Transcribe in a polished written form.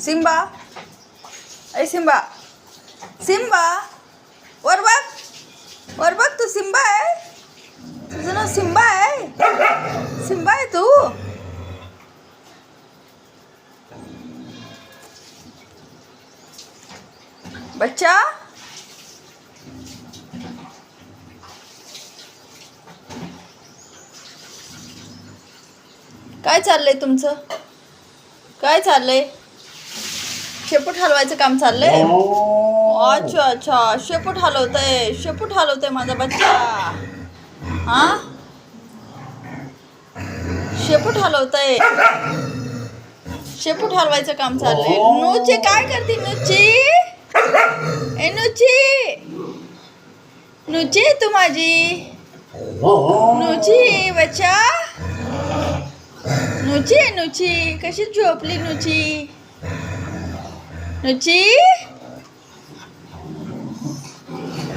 Simba, ए Simba, Simba, वर बघ तू Simba आहे. तुझं नाव सिम्बा आहे. सिम्बा आहे तू. बच्चा, काय चाललंय तुमचं? काय चाललंय? शेपूट हलवायचं काम चाललंय. अच्छा अच्छा, शेपूट हलवतंय माझा बच्चा. हा, शेपूट हलवतंय. शेपूट हलवायचं काम चाललंय. नुची काय करते? नुची तू माझी नुची बच्चा. नुची कशी झोपली नुची.